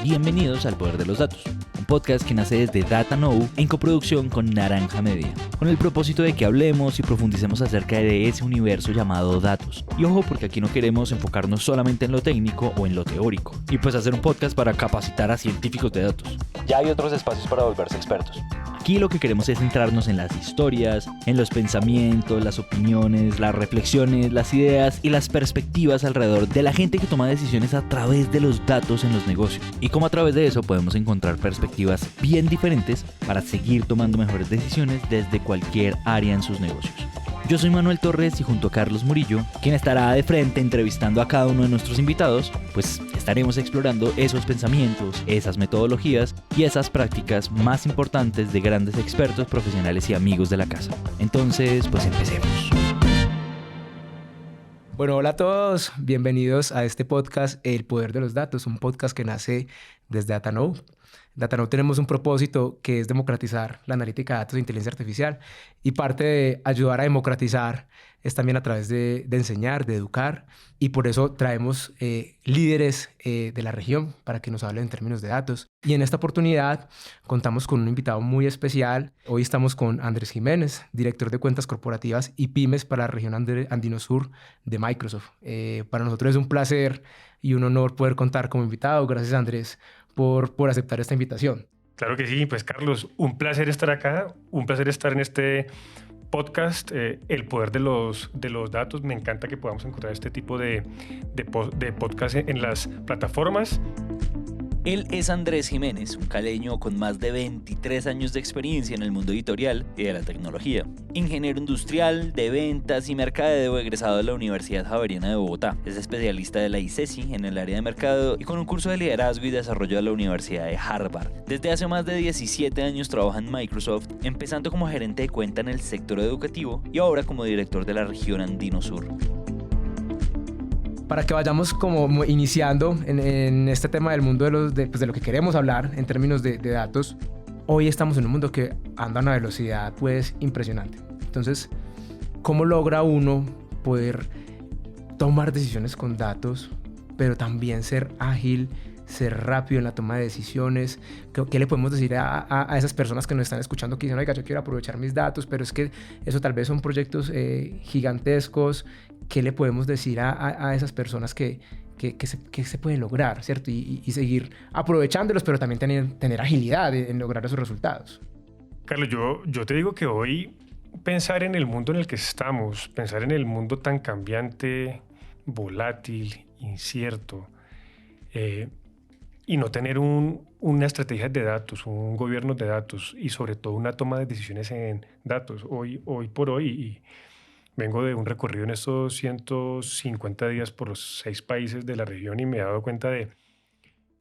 Bienvenidos al Poder de los Datos, un podcast que nace desde DataKnow en coproducción con Naranja Media, con el propósito de que hablemos y profundicemos acerca de ese universo llamado datos. Y ojo, porque aquí no queremos enfocarnos solamente en lo técnico o en lo teórico, y pues hacer un podcast para capacitar a científicos de datos. Ya hay otros espacios para volverse expertos. Aquí lo que queremos es centrarnos en las historias, en los pensamientos, las opiniones, las reflexiones, las ideas y las perspectivas alrededor de la gente que toma decisiones a través de los datos en los negocios. Y cómo a través de eso podemos encontrar perspectivas bien diferentes para seguir tomando mejores decisiones desde cualquier área en sus negocios. Yo soy Manuel Torres y junto a Carlos Murillo, quien estará de frente entrevistando a cada uno de nuestros invitados, pues estaremos explorando esos pensamientos, esas metodologías y esas prácticas más importantes de grandes expertos, profesionales y amigos de la casa. Entonces, pues empecemos. Bueno, hola a todos, bienvenidos a este podcast El Poder de los Datos, un podcast que nace desde DataKnow. DataKnow tenemos un propósito que es democratizar la analítica de datos e inteligencia artificial, y parte de ayudar a democratizar es también a través de enseñar, de educar, y por eso traemos líderes de la región para que nos hablen en términos de datos. Y en esta oportunidad contamos con un invitado muy especial. Hoy estamos con Andrés Jiménez, director de cuentas corporativas y pymes para la región Andino Sur de Microsoft. Para nosotros es un placer y un honor poder contar como invitado. Gracias, Andrés, por aceptar esta invitación. Claro que sí, pues Carlos, un placer estar acá, un placer estar en este podcast, El Poder de los Datos. Me encanta que podamos encontrar este tipo de podcast en las plataformas. Él es Andrés Jiménez, un caleño con más de 23 años de experiencia en el mundo editorial y de la tecnología. Ingeniero industrial, de ventas y mercadeo, egresado de la Universidad Javeriana de Bogotá. Es especialista de la ICESI en el área de mercado y con un curso de liderazgo y desarrollo de la Universidad de Harvard. Desde hace más de 17 años trabaja en Microsoft, empezando como gerente de cuenta en el sector educativo y ahora como director de la región Andino Sur. Para que vayamos como iniciando en este tema del mundo de lo que queremos hablar en términos de datos, hoy estamos en un mundo que anda a una velocidad pues impresionante. Entonces, ¿cómo logra uno poder tomar decisiones con datos, pero también ser ágil, ser rápido en la toma de decisiones? ¿Qué le podemos decir a esas personas que nos están escuchando que dicen, oiga, yo quiero aprovechar mis datos, pero es que eso tal vez son proyectos gigantescos? ¿Qué le podemos decir a esas personas que se pueden lograr, ¿cierto? Y seguir aprovechándolos, pero también tener agilidad en lograr esos resultados. Carlos, yo te digo que hoy pensar en el mundo en el que estamos, pensar en el mundo tan cambiante, volátil, incierto, y no tener una estrategia de datos, un gobierno de datos y sobre todo una toma de decisiones en datos, hoy por hoy. Y vengo de un recorrido en estos 150 días por los 6 países de la región y me he dado cuenta de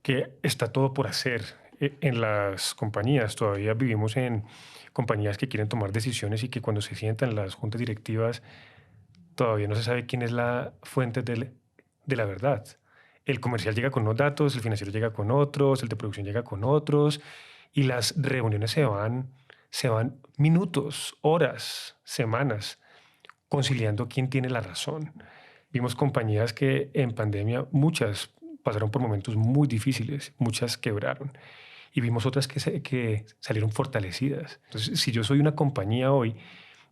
que está todo por hacer en las compañías. Todavía vivimos en compañías que quieren tomar decisiones y que cuando se sientan las juntas directivas todavía no se sabe quién es la fuente de la verdad. El comercial llega con unos datos, el financiero llega con otros, el de producción llega con otros, y las reuniones se van minutos, horas, semanas, conciliando quién tiene la razón. Vimos compañías que en pandemia, muchas pasaron por momentos muy difíciles, muchas quebraron, y vimos otras que salieron fortalecidas. Entonces, si yo soy una compañía hoy,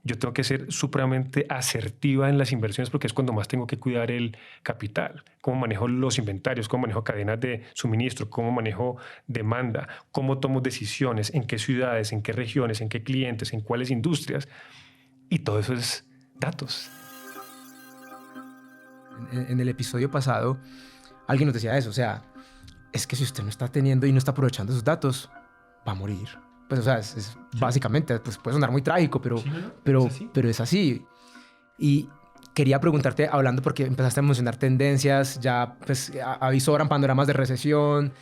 yo tengo que ser supremamente asertiva en las inversiones porque es cuando más tengo que cuidar el capital. Cómo manejo los inventarios, cómo manejo cadenas de suministro, cómo manejo demanda, cómo tomo decisiones, en qué ciudades, en qué regiones, en qué clientes, en cuáles industrias. Y todo eso es datos. En el episodio pasado, alguien nos decía eso, o sea, es que si usted no está teniendo y no está aprovechando sus datos, va a morir. Pues, o sea, es básicamente, pues puede sonar muy trágico, pero es así. Y quería preguntarte, hablando, porque empezaste a mencionar tendencias, ya pues avisoran panoramas de recesión.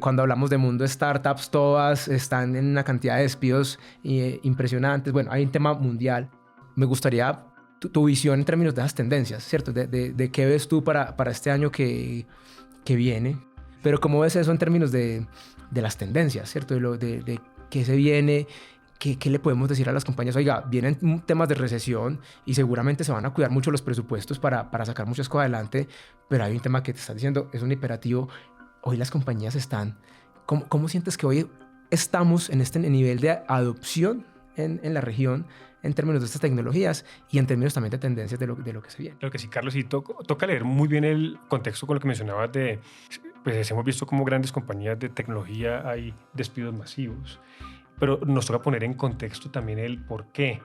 Cuando hablamos de mundo startups, todas están en una cantidad de despidos impresionantes. Bueno, hay un tema mundial. Me gustaría tu visión en términos de esas tendencias, ¿cierto? De qué ves tú para este año que viene. Pero ¿cómo ves eso en términos de las tendencias, ¿cierto? De qué se viene, qué le podemos decir a las compañías. Oiga, vienen temas de recesión y seguramente se van a cuidar mucho los presupuestos para sacar muchas cosas adelante, pero hay un tema que te estás diciendo, es un imperativo. hoy las compañías están... ¿Cómo sientes que hoy estamos en este nivel de adopción en la región en términos de estas tecnologías y en términos también de tendencias de lo que se viene? Claro que sí, Carlos, y toca leer muy bien el contexto con lo que mencionabas de, pues hemos visto como grandes compañías de tecnología hay despidos masivos, pero nos toca poner en contexto también el por qué.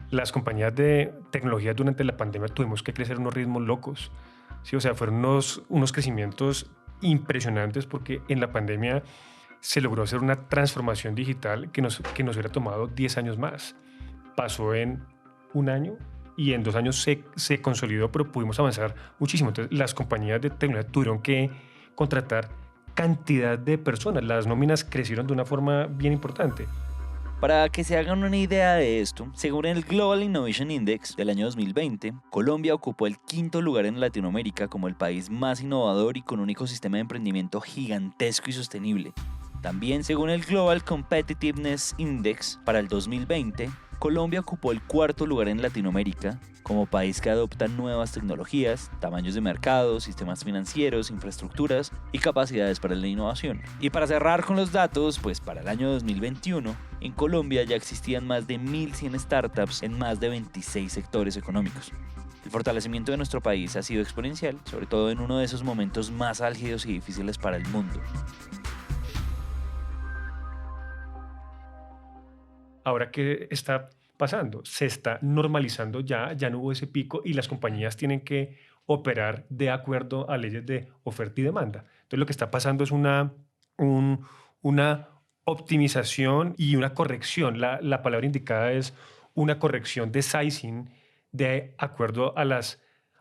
Las compañías de tecnología durante la pandemia tuvimos que crecer a unos ritmos locos, ¿sí? O sea, fueron unos crecimientos impresionantes porque en la pandemia se logró hacer una transformación digital que nos hubiera tomado 10 años más. Pasó en un año y en 2 años se consolidó, pero pudimos avanzar muchísimo. Entonces, las compañías de tecnología tuvieron que contratar cantidad de personas. Las nóminas crecieron de una forma bien importante. Para que se hagan una idea de esto, según el Global Innovation Index del año 2020, Colombia ocupó el 5º lugar en Latinoamérica como el país más innovador y con un ecosistema de emprendimiento gigantesco y sostenible. También, según el Global Competitiveness Index para el 2020, Colombia ocupó el 4º lugar en Latinoamérica como país que adopta nuevas tecnologías, tamaños de mercado, sistemas financieros, infraestructuras y capacidades para la innovación. Y para cerrar con los datos, pues para el año 2021, en Colombia ya existían más de 1.100 startups en más de 26 sectores económicos. El fortalecimiento de nuestro país ha sido exponencial, sobre todo en uno de esos momentos más álgidos y difíciles para el mundo. Ahora, ¿qué está pasando? Se está normalizando ya no hubo ese pico y las compañías tienen que operar de acuerdo a leyes de oferta y demanda. Entonces, lo que está pasando es una optimización y una corrección. La palabra indicada es una corrección de sizing de acuerdo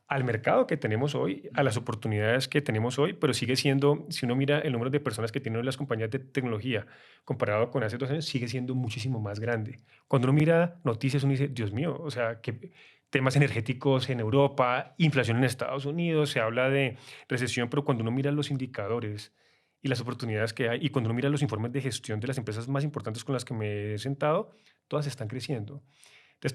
al mercado que tenemos hoy, a las oportunidades que tenemos hoy, pero sigue siendo, si uno mira el número de personas que tienen las compañías de tecnología comparado con hace 2 años, sigue siendo muchísimo más grande. Cuando uno mira noticias, uno dice, Dios mío, o sea, que temas energéticos en Europa, inflación en Estados Unidos, se habla de recesión, pero cuando uno mira los indicadores y las oportunidades que hay, y cuando uno mira los informes de gestión de las empresas más importantes con las que me he sentado, todas están creciendo. Entonces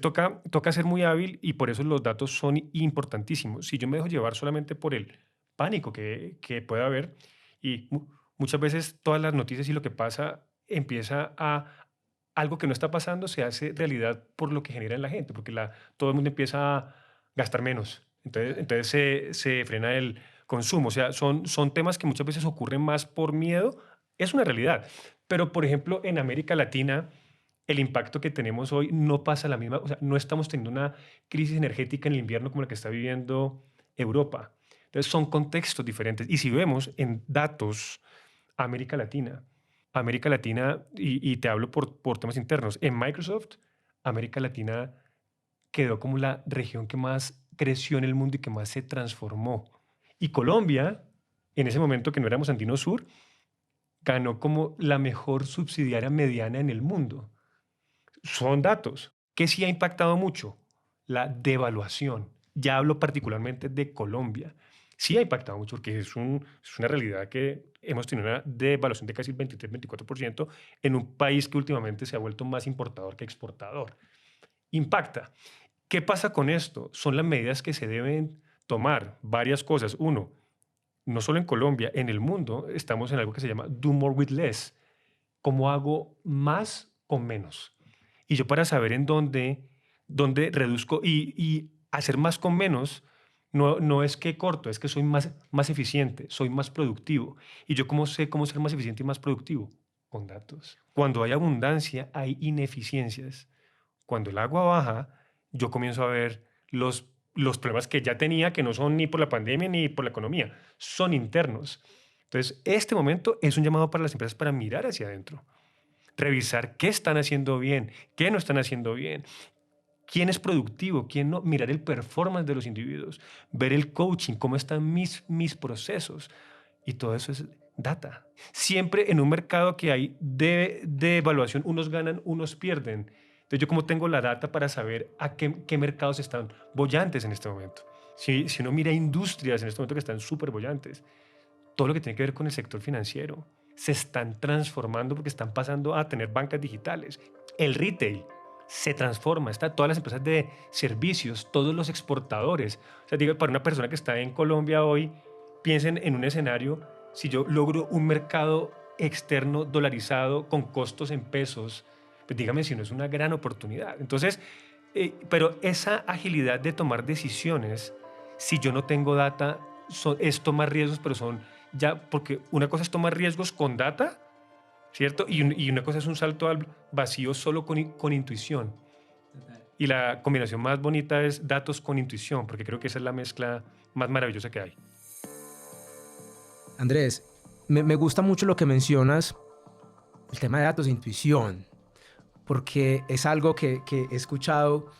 toca ser muy hábil y por eso los datos son importantísimos. Si yo me dejo llevar solamente por el pánico que pueda haber y muchas veces todas las noticias y lo que pasa empieza a algo que no está pasando se hace realidad por lo que genera en la gente, porque todo el mundo empieza a gastar menos. Entonces se frena el consumo. O sea, son temas que muchas veces ocurren más por miedo. Es una realidad. Pero, por ejemplo, en América Latina el impacto que tenemos hoy no pasa la misma, o sea, no estamos teniendo una crisis energética en el invierno como la que está viviendo Europa. Entonces son contextos diferentes. Y si vemos en datos América Latina, y te hablo por temas internos, en Microsoft, América Latina quedó como la región que más creció en el mundo y que más se transformó. Y Colombia, en ese momento que no éramos Andino Sur, ganó como la mejor subsidiaria mediana en el mundo. Son datos. ¿Qué sí ha impactado mucho? La devaluación. Ya hablo particularmente de Colombia. Sí ha impactado mucho porque es una realidad que hemos tenido una devaluación de casi el 23-24% en un país que últimamente se ha vuelto más importador que exportador. Impacta. ¿Qué pasa con esto? Son las medidas que se deben tomar. Varias cosas. Uno, no solo en Colombia, en el mundo estamos en algo que se llama do more with less. ¿Cómo hago más con menos? Y yo para saber en dónde reduzco y hacer más con menos, no es que corto, es que soy más eficiente, soy más productivo. ¿Y yo cómo sé cómo ser más eficiente y más productivo? Con datos. Cuando hay abundancia, hay ineficiencias. Cuando el agua baja, yo comienzo a ver los problemas que ya tenía, que no son ni por la pandemia ni por la economía, son internos. Entonces, este momento es un llamado para las empresas para mirar hacia adentro. Revisar qué están haciendo bien, qué no están haciendo bien, quién es productivo, quién no, mirar el performance de los individuos, ver el coaching, cómo están mis procesos. Y todo eso es data. Siempre en un mercado que hay de evaluación, unos ganan, unos pierden. Entonces, ¿yo cómo tengo la data para saber a qué mercados están bollantes en este momento? Si uno mira industrias en este momento que están súper bollantes, todo lo que tiene que ver con el sector financiero, se están transformando porque están pasando a tener bancas digitales. El retail se transforma, todas las empresas de servicios, todos los exportadores. O sea, digo, para una persona que está en Colombia hoy, piensen en un escenario si yo logro un mercado externo dolarizado con costos en pesos, pues dígame si no es una gran oportunidad. Entonces, pero esa agilidad de tomar decisiones, si yo no tengo data, es tomar riesgos, pero son ya, porque una cosa es tomar riesgos con data, ¿cierto? Y una cosa es un salto al vacío solo con intuición. Y la combinación más bonita es datos con intuición, porque creo que esa es la mezcla más maravillosa que hay. Andrés, me gusta mucho lo que mencionas, el tema de datos e intuición, porque es algo que he escuchado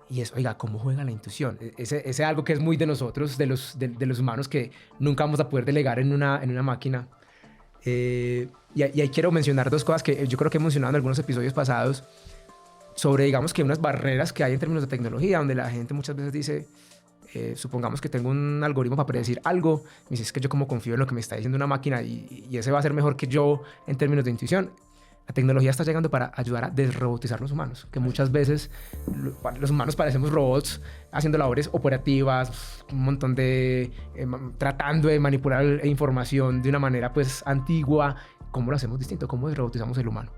y es, oiga, ¿cómo juega la intuición? Ese algo que es muy de nosotros, de los humanos, que nunca vamos a poder delegar en una máquina. Y ahí quiero mencionar dos cosas que yo creo que he mencionado en algunos episodios pasados sobre, digamos, que unas barreras que hay en términos de tecnología, donde la gente muchas veces dice, supongamos que tengo un algoritmo para predecir algo, me dice, es que yo como confío en lo que me está diciendo una máquina y ese va a ser mejor que yo en términos de intuición. La tecnología está llegando para ayudar a desrobotizar los humanos, que muchas veces los humanos parecemos robots haciendo labores operativas, un montón de tratando de manipular información de una manera pues antigua. ¿Cómo lo hacemos distinto? ¿Cómo desrobotizamos el humano?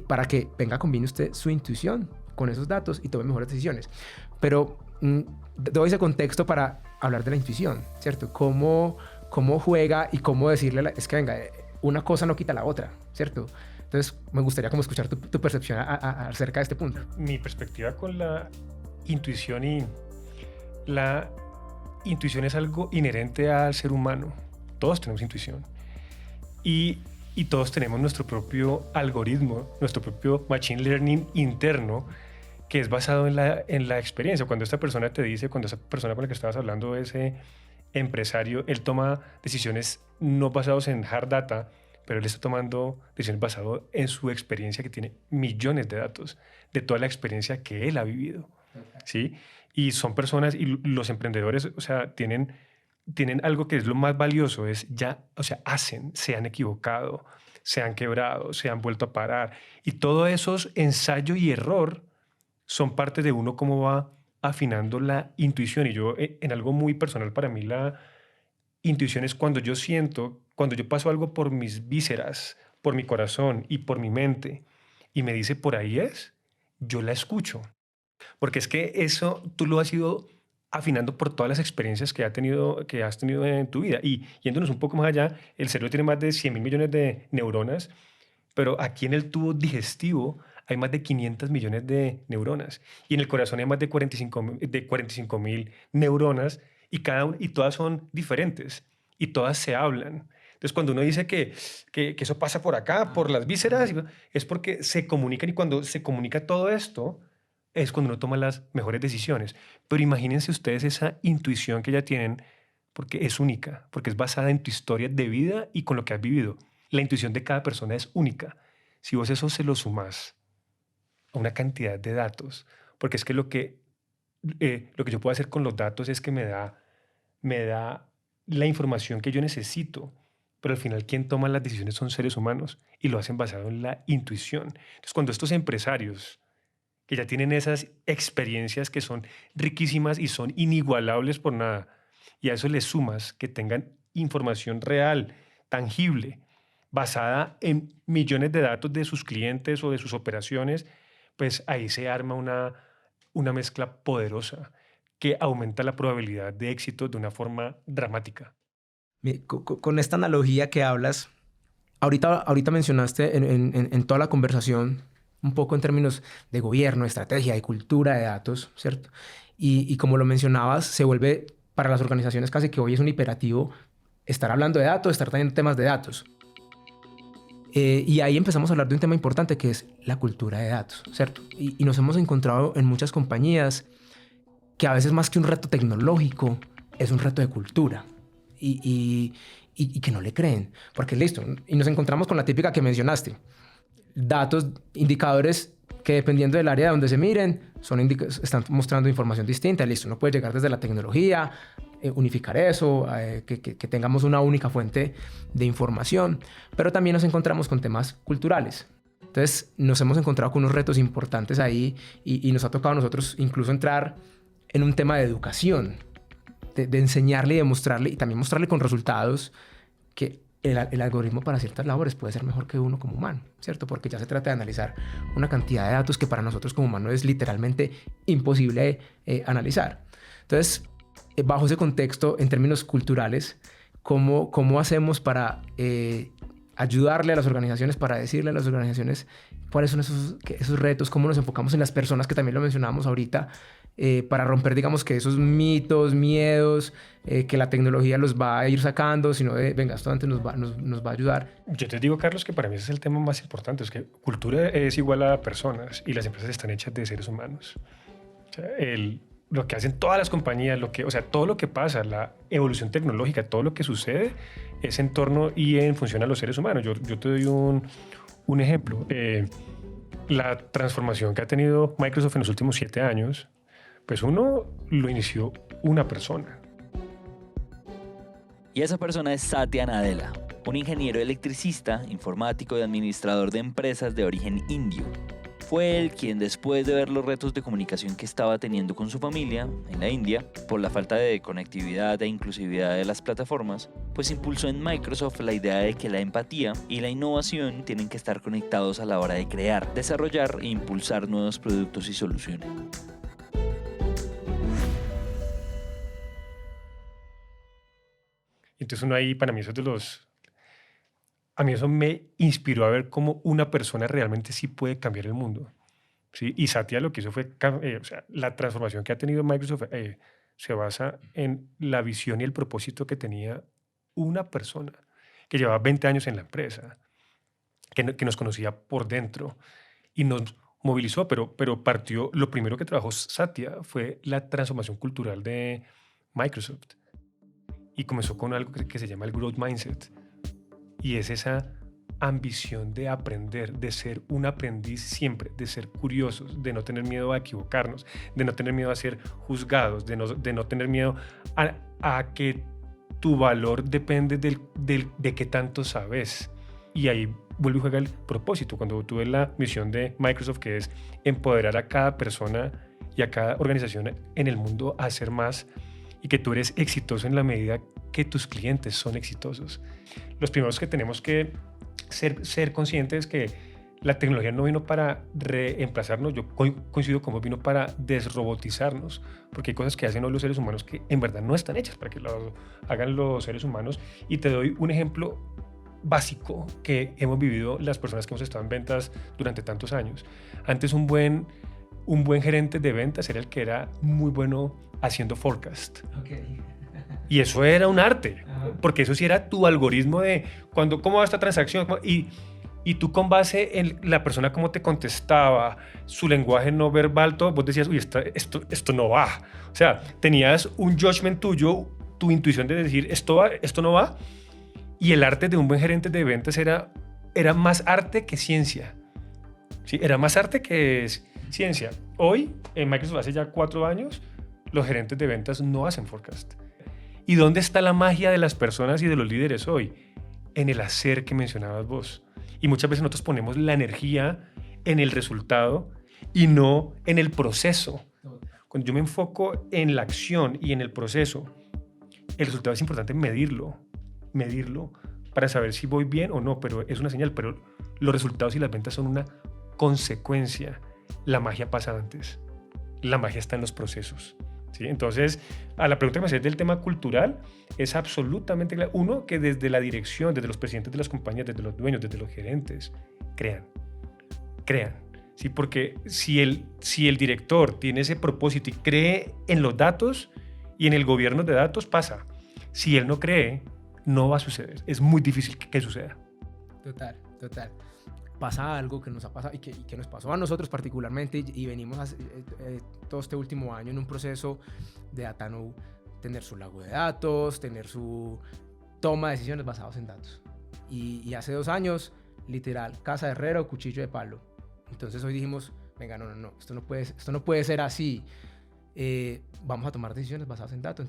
Para que venga, combine usted su intuición con esos datos y tome mejores decisiones. Pero doy ese contexto para hablar de la intuición, ¿cierto? Cómo juega y cómo decirle, es que venga, una cosa no quita la otra, ¿cierto? Entonces, me gustaría como escuchar tu percepción acerca de este punto. Mi perspectiva con la intuición la intuición es algo inherente al ser humano. Todos tenemos intuición. Y todos tenemos nuestro propio algoritmo, nuestro propio machine learning interno, que es basado en la experiencia. Cuando esta persona te dice, cuando esa persona con la que estabas hablando, ese empresario, él toma decisiones no basadas en hard data, pero él está tomando decisiones basadas en su experiencia, que tiene millones de datos de toda la experiencia que él ha vivido. ¿Sí? Y son personas, y los emprendedores, o sea, tienen algo que es lo más valioso, es ya, o sea, se han equivocado, se han quebrado, se han vuelto a parar. Y todos esos ensayo y error son parte de uno cómo va afinando la intuición. Y yo, en algo muy personal para mí, la intuición es cuando yo paso algo por mis vísceras, por mi corazón y por mi mente, y me dice, por ahí es, yo la escucho. Porque es que eso tú lo has ido afinando por todas las experiencias que has tenido en tu vida. Y yéndonos un poco más allá, el cerebro tiene más de 100.000 millones de neuronas, pero aquí en el tubo digestivo hay más de 500 millones de neuronas. Y en el corazón hay más de 45.000 neuronas, y todas son diferentes y todas se hablan. Entonces, cuando uno dice que eso pasa por acá, por las vísceras, es porque se comunican, y cuando se comunica todo esto, es cuando uno toma las mejores decisiones. Pero imagínense ustedes esa intuición que ya tienen, porque es única, porque es basada en tu historia de vida y con lo que has vivido. La intuición de cada persona es única. Si vos eso se lo sumás a una cantidad de datos, porque es que lo que yo puedo hacer con los datos es que me da la información que yo necesito, pero al final quien toma las decisiones son seres humanos y lo hacen basado en la intuición. Entonces, cuando estos empresarios que ya tienen esas experiencias que son riquísimas y son inigualables por nada, y a eso le sumas que tengan información real, tangible, basada en millones de datos de sus clientes o de sus operaciones, pues ahí se arma una mezcla poderosa que aumenta la probabilidad de éxito de una forma dramática. Con esta analogía que hablas, ahorita mencionaste en toda la conversación un poco en términos de gobierno, estrategia y cultura de datos, ¿cierto? Y como lo mencionabas, se vuelve para las organizaciones casi que hoy es un imperativo estar hablando de datos, estar teniendo temas de datos. Y ahí empezamos a hablar de un tema importante que es la cultura de datos, ¿cierto? Y nos hemos encontrado en muchas compañías que a veces más que un reto tecnológico es un reto de cultura y que no le creen, porque listo, y nos encontramos con la típica que mencionaste, datos, indicadores que dependiendo del área donde se miren, están mostrando información distinta, listo, no puede llegar desde la tecnología, unificar eso, que tengamos una única fuente de información, pero también nos encontramos con temas culturales. Entonces nos hemos encontrado con unos retos importantes ahí y nos ha tocado a nosotros incluso entrar en un tema de educación, de enseñarle y demostrarle, y también mostrarle con resultados que el algoritmo para ciertas labores puede ser mejor que uno como humano, ¿cierto? Porque ya se trata de analizar una cantidad de datos que para nosotros como humanos es literalmente imposible analizar. Entonces, bajo ese contexto, en términos culturales, ¿cómo hacemos para ayudarle a las organizaciones, para decirle a las organizaciones cuáles son esos retos, cómo nos enfocamos en las personas, que también lo mencionábamos ahorita, para romper, digamos, que esos mitos, miedos, que la tecnología los va a ir sacando, sino de, venga, esto antes nos va a ayudar? Yo te digo, Carlos, que para mí ese es el tema más importante, es que cultura es igual a personas y las empresas están hechas de seres humanos. O sea, lo que hacen todas las compañías, o sea, todo lo que pasa, la evolución tecnológica, todo lo que sucede es en torno y en función a los seres humanos. Yo te doy un ejemplo. La transformación que ha tenido Microsoft en los últimos 7 años, pues uno lo inició una persona. Y esa persona es Satya Nadella, un ingeniero electricista, informático y administrador de empresas de origen indio. Fue él quien, después de ver los retos de comunicación que estaba teniendo con su familia en la India, por la falta de conectividad e inclusividad de las plataformas, pues impulsó en Microsoft la idea de que la empatía y la innovación tienen que estar conectados a la hora de crear, desarrollar e impulsar nuevos productos y soluciones. Entonces uno ahí, para mí, eso es de los... A mí eso me inspiró a ver cómo una persona realmente sí puede cambiar el mundo, ¿sí? Y Satya lo que hizo fue... o sea, la transformación que ha tenido Microsoft se basa en la visión y el propósito que tenía una persona que llevaba 20 años en la empresa, que nos conocía por dentro y nos movilizó, pero partió... Lo primero que trabajó Satya fue la transformación cultural de Microsoft. Y comenzó con algo que se llama el Growth Mindset. Y es esa ambición de aprender, de ser un aprendiz siempre, de ser curiosos, de no tener miedo a equivocarnos, de no tener miedo a ser juzgados, de no tener miedo a que tu valor depende de qué tanto sabes. Y ahí vuelve y juega el propósito. Cuando tuve la misión de Microsoft, que es empoderar a cada persona y a cada organización en el mundo a hacer más, y que tú eres exitoso en la medida que tus clientes son exitosos. Los primeros que tenemos que ser conscientes que la tecnología no vino para reemplazarnos, yo coincido con vos, vino para desrobotizarnos, porque hay cosas que hacen hoy los seres humanos que en verdad no están hechas para que lo hagan los seres humanos. Y te doy un ejemplo básico que hemos vivido las personas que hemos estado en ventas durante tantos años. Antes un buen gerente de ventas era el que era muy bueno haciendo forecast. Okay. Y eso era un arte, porque eso sí era tu algoritmo de cómo va esta transacción, y tú con base en la persona cómo te contestaba, su lenguaje no verbal, todo, vos decías, uy, esto no va. O sea, tenías un judgment tuyo, tu intuición de decir, esto va, esto no va, y el arte de un buen gerente de ventas era más arte que ciencia. Sí, era más arte que ciencia. Hoy, en Microsoft hace ya 4 años, los gerentes de ventas no hacen forecast. ¿Y dónde está la magia de las personas y de los líderes hoy? En el hacer que mencionabas vos. Y muchas veces nosotros ponemos la energía en el resultado y no en el proceso. Cuando yo me enfoco en la acción y en el proceso, el resultado es importante medirlo para saber si voy bien o no, pero es una señal. Pero los resultados y las ventas son una consecuencia. La magia pasa antes. La magia está en los procesos. ¿Sí? Entonces, a la pregunta que me hacías del tema cultural, es absolutamente claro. Uno, que desde la dirección, desde los presidentes de las compañías, desde los dueños, desde los gerentes, crean. ¿Sí? Porque si el director tiene ese propósito y cree en los datos y en el gobierno de datos, pasa. Si él no cree, no va a suceder. Es muy difícil que suceda. Total. Pasa algo que nos ha pasado y que nos pasó a nosotros particularmente, y venimos todo este último año en un proceso de DataKnow, tener su lago de datos, tener su toma de decisiones basadas en datos. Y hace 2 años, literal, casa de herrero, cuchillo de palo. Entonces hoy dijimos, venga, no, esto no puede ser así. Vamos a tomar decisiones basadas en datos.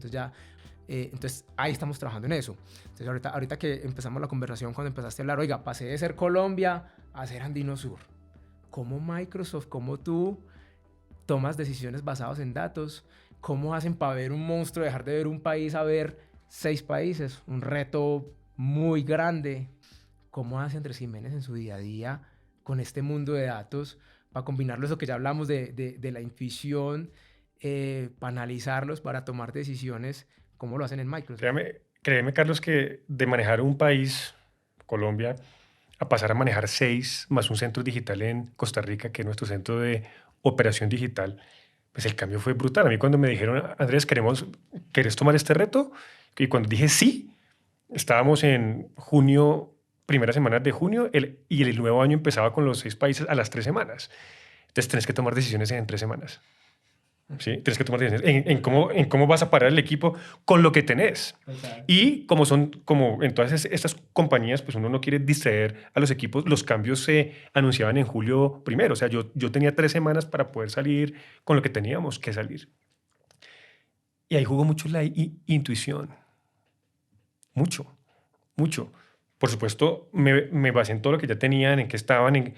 Entonces ahí estamos trabajando en eso. Entonces ahorita que empezamos la conversación, cuando empezaste a hablar, oiga, pasé de ser Colombia a ser Andino Sur. ¿Cómo Microsoft, cómo tú tomas decisiones basadas en datos? ¿Cómo hacen para ver un monstruo, dejar de ver un país a ver 6 países? Un reto muy grande. ¿Cómo hace Andrés Jiménez en su día a día con este mundo de datos para combinarlo, eso que ya hablamos de la intuición, para analizarlos, para tomar decisiones? ¿Cómo lo hacen en Microsoft? Créeme, Carlos, que de manejar un país, Colombia, a pasar a manejar 6 más un centro digital en Costa Rica, que es nuestro centro de operación digital, pues el cambio fue brutal. A mí cuando me dijeron, Andrés, ¿querés tomar este reto? Y cuando dije sí, estábamos en junio, primeras semanas de junio, y el nuevo año empezaba con los 6 países a las 3 semanas. Entonces tenés que tomar decisiones en 3 semanas. ¿Sí? Tienes que tomar decisiones en cómo vas a parar el equipo con lo que tenés. Total. Y como en todas estas compañías, pues uno no quiere distraer a los equipos. Los cambios se anunciaban en julio primero. O sea, yo tenía 3 semanas para poder salir con lo que teníamos que salir. Y ahí jugó mucho la intuición. Mucho, mucho. Por supuesto, me basé en todo lo que ya tenían, en qué estaban, en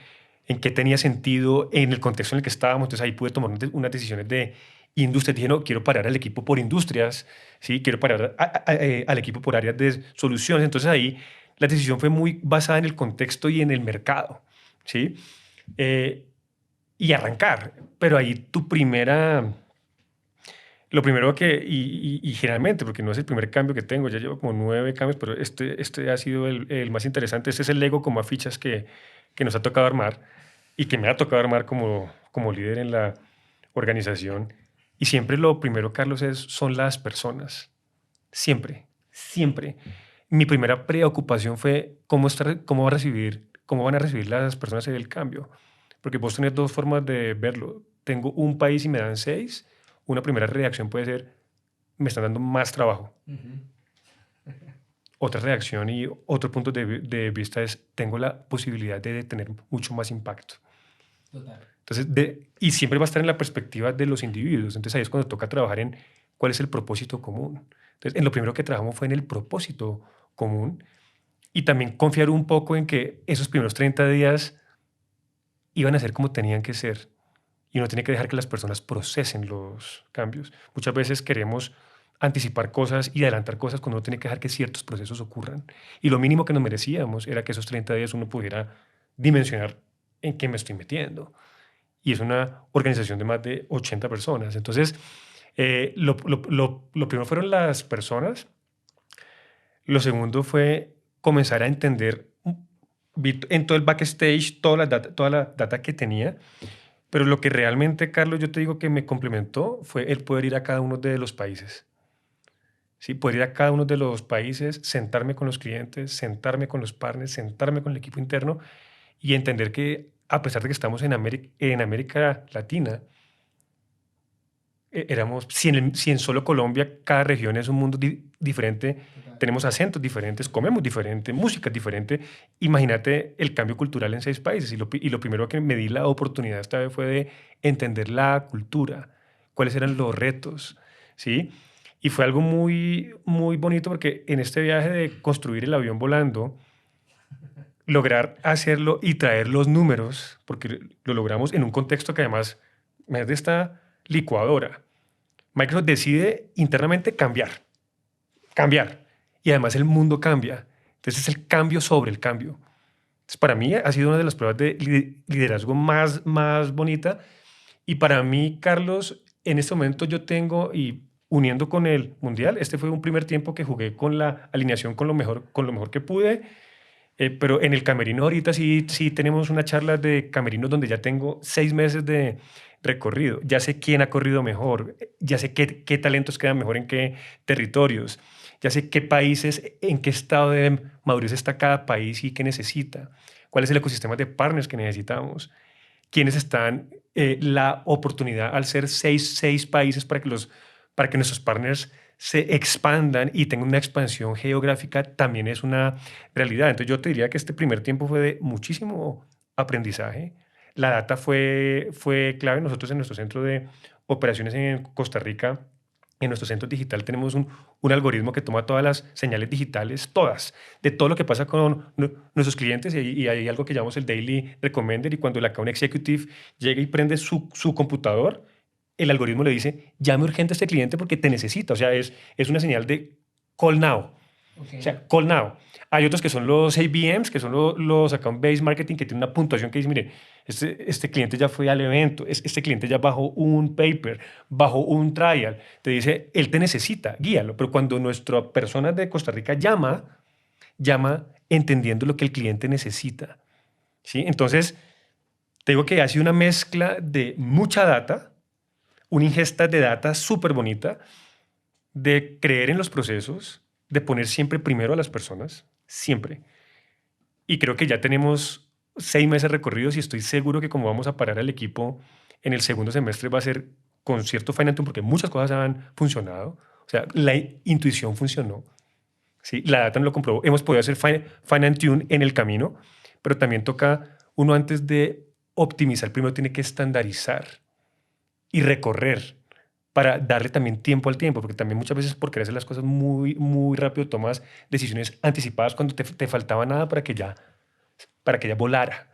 qué tenía sentido, en el contexto en el que estábamos. Entonces ahí pude tomar unas decisiones de industria. Dije, no, quiero parar al equipo por industrias, ¿sí? Quiero parar al equipo por áreas de soluciones. Entonces ahí la decisión fue muy basada en el contexto y en el mercado, ¿sí? Y arrancar. Pero ahí lo primero y generalmente, porque no es el primer cambio que tengo, ya llevo como 9 cambios, pero este ha sido el más interesante. Este es el Lego como a fichas que nos ha tocado armar y que me ha tocado armar como líder en la organización. Y siempre lo primero, Carlos, son las personas. Siempre, siempre. Mi primera preocupación fue cómo van a recibir las personas el cambio. Porque vos tenés 2 formas de verlo. Tengo un país y me dan 6. Una primera reacción puede ser, me están dando más trabajo. Otra reacción y otro punto de vista es, tengo la posibilidad de tener mucho más impacto. Total. Entonces, y siempre va a estar en la perspectiva de los individuos. Entonces ahí es cuando toca trabajar en cuál es el propósito común. Entonces, en lo primero que trabajamos fue en el propósito común y también confiar un poco en que esos primeros 30 días iban a ser como tenían que ser. Y uno tiene que dejar que las personas procesen los cambios. Muchas veces queremos anticipar cosas y adelantar cosas cuando uno tiene que dejar que ciertos procesos ocurran. Y lo mínimo que nos merecíamos era que esos 30 días uno pudiera dimensionar en qué me estoy metiendo. Y es una organización de más de 80 personas. Entonces, lo primero fueron las personas. Lo segundo fue comenzar a entender en todo el backstage toda la data que tenía. Pero lo que realmente, Carlos, yo te digo que me complementó fue el poder ir a cada uno de los países. ¿Sí? Poder ir a cada uno de los países, sentarme con los clientes, sentarme con los partners, sentarme con el equipo interno y entender que a pesar de que estamos en América Latina, si en solo Colombia cada región es un mundo diferente, tenemos acentos diferentes, comemos diferente, música diferente. Imagínate el cambio cultural en 6 países. Y lo primero que me di la oportunidad esta vez fue de entender la cultura, cuáles eran los retos, ¿sí? Y fue algo muy, muy bonito porque en este viaje de construir el avión volando, lograr hacerlo y traer los números, porque lo logramos en un contexto que además me de esta licuadora. Microsoft decide internamente cambiar. Y además el mundo cambia. Entonces es el cambio sobre el cambio. Entonces para mí ha sido una de las pruebas de liderazgo más bonita. Y para mí, Carlos, en este momento yo tengo, y uniendo con el Mundial, este fue un primer tiempo que jugué con la alineación con lo mejor que pude. Pero en el camerino ahorita sí tenemos una charla de camerinos donde ya tengo 6 meses de recorrido. Ya sé quién ha corrido mejor, ya sé qué talentos quedan mejor en qué territorios, ya sé qué países, en qué estado de madurez está cada país y qué necesita, cuál es el ecosistema de partners que necesitamos, quiénes están, la oportunidad al ser 6 países para que nuestros partners se expandan y tengan una expansión geográfica también es una realidad. Entonces yo te diría que este primer tiempo fue de muchísimo aprendizaje. La data fue clave. Nosotros en nuestro centro de operaciones en Costa Rica, en nuestro centro digital, tenemos un algoritmo que toma todas las señales digitales, todas, de todo lo que pasa con nuestros clientes y hay algo que llamamos el Daily Recommender y cuando el account executive llega y prende su computador, el algoritmo le dice, llame urgente a este cliente porque te necesita. O sea, es una señal de call now. O sea, call now. Hay otros que son los ABMs, que son los account-based marketing, que tienen una puntuación que dice, mire, este cliente ya fue al evento, este cliente ya bajó un paper, bajó un trial. Te dice, él te necesita, guíalo. Pero cuando nuestra persona de Costa Rica llama entendiendo lo que el cliente necesita. ¿Sí? Entonces, te digo que ha sido una mezcla de mucha data, una ingesta de data súper bonita, de creer en los procesos, de poner siempre primero a las personas, siempre. Y creo que ya tenemos 6 meses recorridos y estoy seguro que como vamos a parar al equipo en el segundo semestre va a ser con cierto fine tune porque muchas cosas han funcionado. O sea, la intuición funcionó. ¿Sí? La data nos lo comprobó. Hemos podido hacer fine tune en el camino, pero también toca uno antes de optimizar, primero tiene que estandarizar y recorrer para darle también tiempo al tiempo, porque también muchas veces por querer hacer las cosas muy, muy rápido tomas decisiones anticipadas cuando te faltaba nada para que ya volara.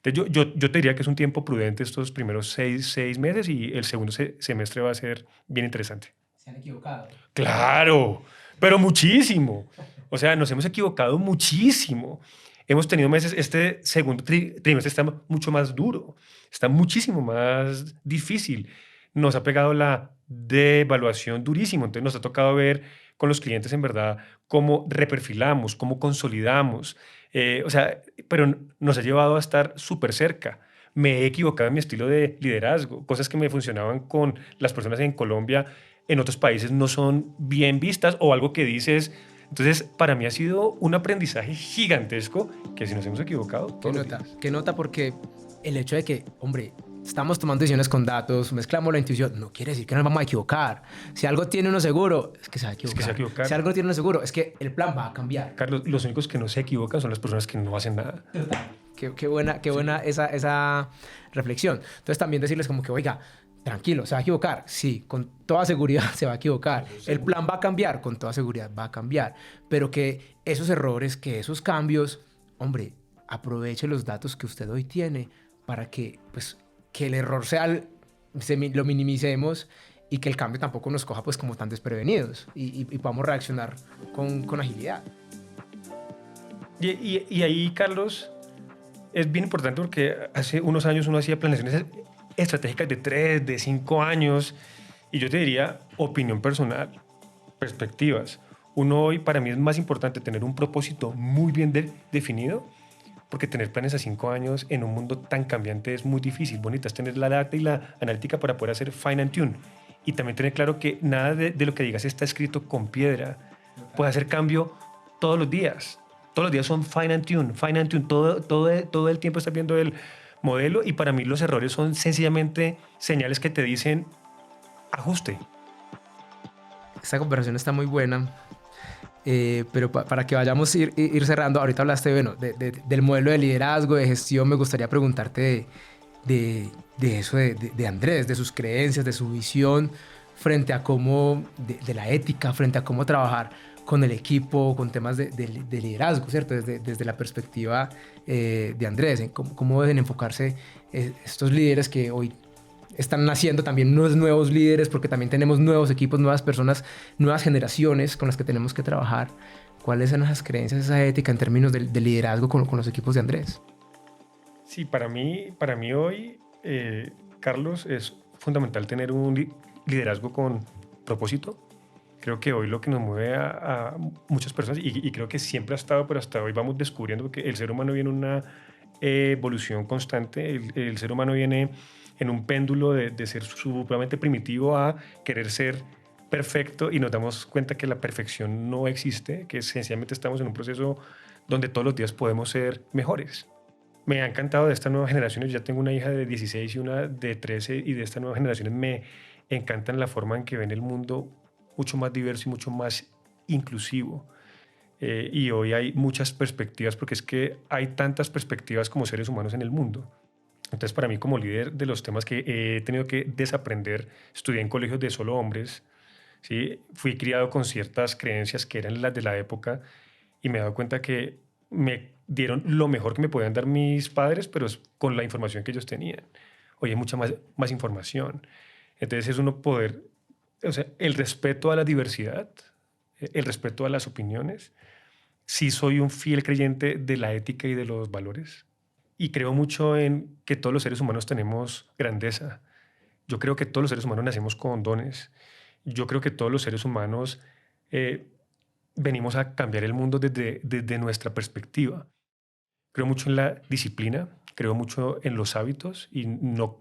Entonces yo te diría que es un tiempo prudente estos primeros 6 meses y el segundo semestre va a ser bien interesante. ¿Se han equivocado? Claro, pero muchísimo. O sea, nos hemos equivocado muchísimo. Hemos tenido meses, este segundo trimestre está mucho más duro, está muchísimo más difícil. Nos ha pegado la devaluación durísimo, entonces nos ha tocado ver con los clientes en verdad cómo reperfilamos, cómo consolidamos, o sea, pero nos ha llevado a estar súper cerca. Me he equivocado en mi estilo de liderazgo, cosas que me funcionaban con las personas en Colombia, en otros países no son bien vistas o algo que dices. Entonces, para mí ha sido un aprendizaje gigantesco que si nos hemos equivocado, todos los días. ¿Qué nota? Porque el hecho de que, hombre, estamos tomando decisiones con datos, mezclamos la intuición, no quiere decir que nos vamos a equivocar. Si algo tiene uno seguro, es que se va a equivocar. Es que se va a equivocar. Si algo tiene uno seguro, es que el plan va a cambiar. Carlos, los únicos que no se equivocan son las personas que no hacen nada. Qué buena esa reflexión. Entonces también decirles como que, oiga, tranquilo, ¿se va a equivocar? Sí, con toda seguridad se va a equivocar. El plan va a cambiar, con toda seguridad va a cambiar. Pero que esos errores, que esos cambios, hombre, aproveche los datos que usted hoy tiene para que, pues, que el error lo minimicemos y que el cambio tampoco nos coja pues como tan desprevenidos y podamos reaccionar con agilidad. Y ahí, Carlos, es bien importante porque hace unos años uno hacía planeaciones estratégicas de 3, de 5 años, y yo te diría opinión personal, perspectivas. Uno hoy, para mí es más importante tener un propósito muy bien definido, porque tener planes a 5 años en un mundo tan cambiante es muy difícil. Bonita es tener la data y la analítica para poder hacer fine and tune. Y también tener claro que nada de lo que digas está escrito con piedra. Puedes hacer cambio todos los días. Todos los días son fine and tune, fine and tune. Todo el tiempo estás viendo el modelo y para mí los errores son sencillamente señales que te dicen ajuste. Esta conversación está muy buena, pero para que vayamos a ir cerrando, ahorita hablaste bueno, del modelo de liderazgo, de gestión, me gustaría preguntarte de eso de Andrés, de sus creencias, de su visión frente a cómo, de la ética, frente a cómo trabajar con el equipo, con temas de liderazgo, ¿cierto? Desde la perspectiva de Andrés, en cómo deben enfocarse estos líderes que hoy están naciendo también unos nuevos líderes, porque también tenemos nuevos equipos, nuevas personas, nuevas generaciones con las que tenemos que trabajar. ¿Cuáles son esas creencias, esa ética en términos de liderazgo con los equipos de Andrés? Sí, para mí hoy, Carlos, es fundamental tener un liderazgo con propósito. Creo que hoy lo que nos mueve a muchas personas, y creo que siempre ha estado, pero hasta hoy vamos descubriendo que el ser humano viene en una evolución constante. El ser humano viene en un péndulo de ser supremamente primitivo a querer ser perfecto, y nos damos cuenta que la perfección no existe, que sencillamente estamos en un proceso donde todos los días podemos ser mejores. Me ha encantado de estas nuevas generaciones. Ya tengo una hija de 16 y una de 13, y de estas nuevas generaciones me encantan la forma en que ven el mundo mucho más diverso y mucho más inclusivo. Y hoy hay muchas perspectivas, porque es que hay tantas perspectivas como seres humanos en el mundo. Entonces, para mí, como líder, de los temas que he tenido que desaprender, estudié en colegios de solo hombres, ¿sí? Fui criado con ciertas creencias que eran las de la época, y me he dado cuenta que me dieron lo mejor que me podían dar mis padres, pero es con la información que ellos tenían. Hoy hay mucha más información. Entonces, es uno poder... O sea, el respeto a la diversidad el respeto a las opiniones. Sí soy un fiel creyente de la ética y de los valores. Y creo mucho en que todos los seres humanos tenemos grandeza. Yo creo que todos los seres humanos nacemos con dones. Yo creo que todos los seres humanos venimos a cambiar el mundo desde nuestra perspectiva. Creo mucho en la disciplina, creo mucho en los hábitos y no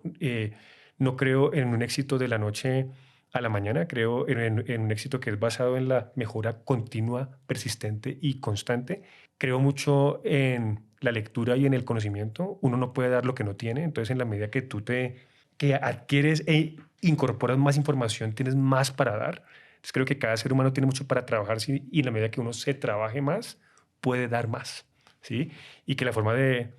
creo en un éxito de la noche a la mañana. Creo en un éxito que es basado en la mejora continua, persistente y constante. Creo mucho en la lectura y en el conocimiento. Uno no puede dar lo que no tiene, entonces en la medida que que adquieres e incorporas más información, tienes más para dar. Entonces creo que cada ser humano tiene mucho para trabajar, ¿sí? Y en la medida que uno se trabaje más, puede dar más, ¿sí? Y que la forma de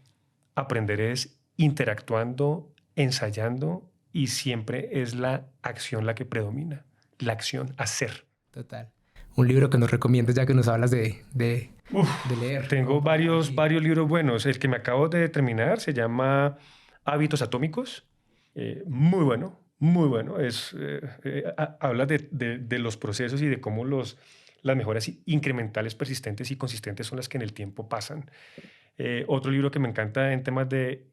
aprender es interactuando, ensayando, y siempre es la acción la que predomina. La acción, hacer. Total. Un libro que nos recomiendes ya que nos hablas de leer. Tengo varios libros buenos. El que me acabo de terminar se llama Hábitos Atómicos. Muy bueno, muy bueno. Habla de los procesos y de cómo las mejoras incrementales, persistentes y consistentes son las que en el tiempo pasan. Otro libro que me encanta en temas de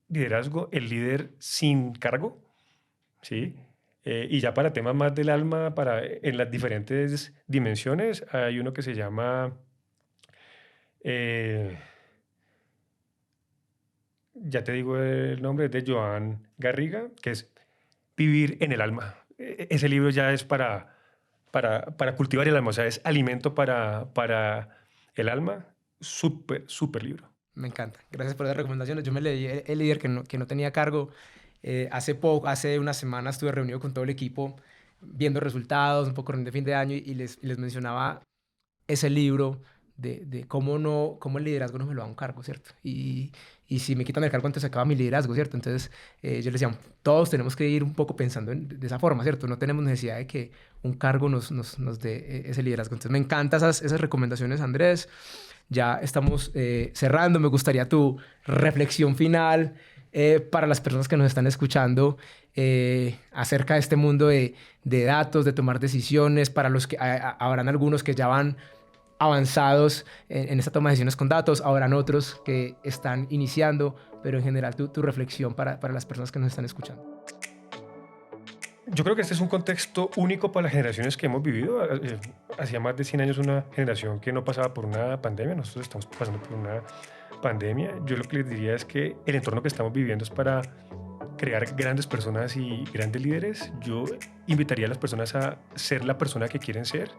liderazgo, El líder sin cargo, ¿sí? Y ya para temas más del alma, en las diferentes dimensiones, hay uno que se llama, ya te digo el nombre, es de Joan Garriga, que es Vivir en el alma. Ese libro ya es para cultivar el alma, o sea, es alimento para el alma. Súper, súper libro. Me encanta. Gracias por las recomendaciones. Yo me leí El líder que no tenía cargo. Hace unas semanas estuve reunido con todo el equipo viendo resultados, un poco de fin de año y les mencionaba ese libro de cómo el liderazgo no me lo da un cargo, ¿cierto? Y si me quitan el cargo, entonces acaba mi liderazgo, ¿cierto? Entonces yo les decía, todos tenemos que ir un poco pensando de esa forma, ¿cierto? No tenemos necesidad de que un cargo nos dé ese liderazgo. Entonces me encantan esas recomendaciones, Andrés. Ya estamos cerrando. Me gustaría tu reflexión final para las personas que nos están escuchando acerca de este mundo de datos, de tomar decisiones, para los que habrán algunos que ya van avanzados en esta toma de decisiones con datos, habrán otros que están iniciando, pero en general tu reflexión para las personas que nos están escuchando. Yo creo que este es un contexto único para las generaciones que hemos vivido. Hacía más de 100 años una generación que no pasaba por una pandemia. Nosotros estamos pasando por una pandemia. Yo lo que les diría es que el entorno que estamos viviendo es para crear grandes personas y grandes líderes. Yo invitaría a las personas a ser la persona que quieren ser.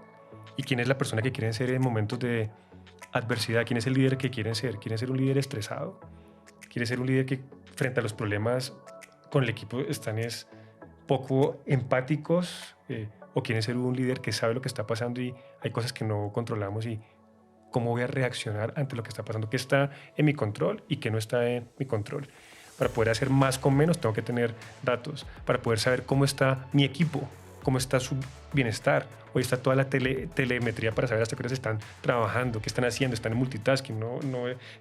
¿Y quién es la persona que quieren ser en momentos de adversidad? ¿Quién es el líder que quieren ser? ¿Quieren ser un líder estresado? ¿Quieren ser un líder que frente a los problemas con el equipo están poco empáticos? ¿O quieren ser un líder que sabe lo que está pasando y hay cosas que no controlamos y cómo voy a reaccionar ante lo que está pasando? ¿Qué está en mi control y qué no está en mi control? Para poder hacer más con menos tengo que tener datos. Para poder saber cómo está mi equipo, cómo está su bienestar. Hoy está toda la telemetría para saber hasta qué horas están trabajando, qué están haciendo, están en multitasking, no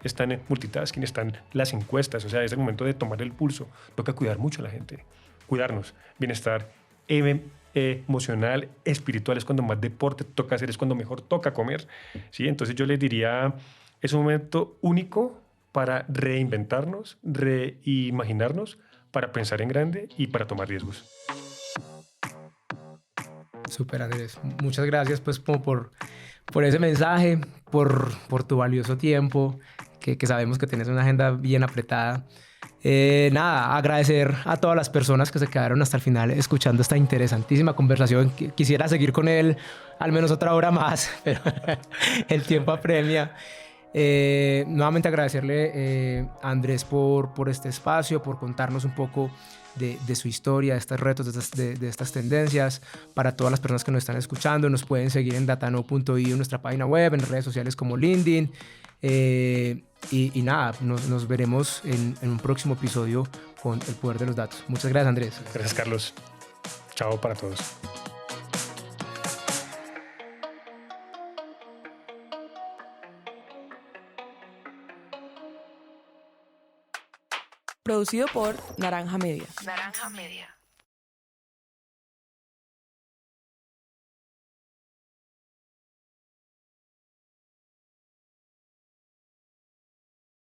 están en multitasking, están las encuestas. O sea, es el momento de tomar el pulso. Toca cuidar mucho a la gente, cuidarnos. Bienestar emocional, espiritual es cuando más deporte toca hacer, es cuando mejor toca comer, ¿sí? Entonces yo les diría, es un momento único para reinventarnos, reimaginarnos, para pensar en grande y para tomar riesgos. Súper, Andrés. Muchas gracias pues como por ese mensaje, por tu valioso tiempo, que sabemos que tienes una agenda bien apretada. Nada, agradecer a todas las personas que se quedaron hasta el final escuchando esta interesantísima conversación. Quisiera seguir con él al menos otra hora más, pero el tiempo apremia. Nuevamente agradecerle a Andrés por este espacio, por contarnos un poco de su historia, de estos retos, de estas tendencias. Para todas las personas que nos están escuchando, nos pueden seguir en datano.io, en nuestra página web, en redes sociales como LinkedIn. Y nada, nos veremos en un próximo episodio con el poder de los datos. Muchas gracias, Andrés. Gracias, Carlos. Chao para todos. Producido por Naranja Media. Naranja Media.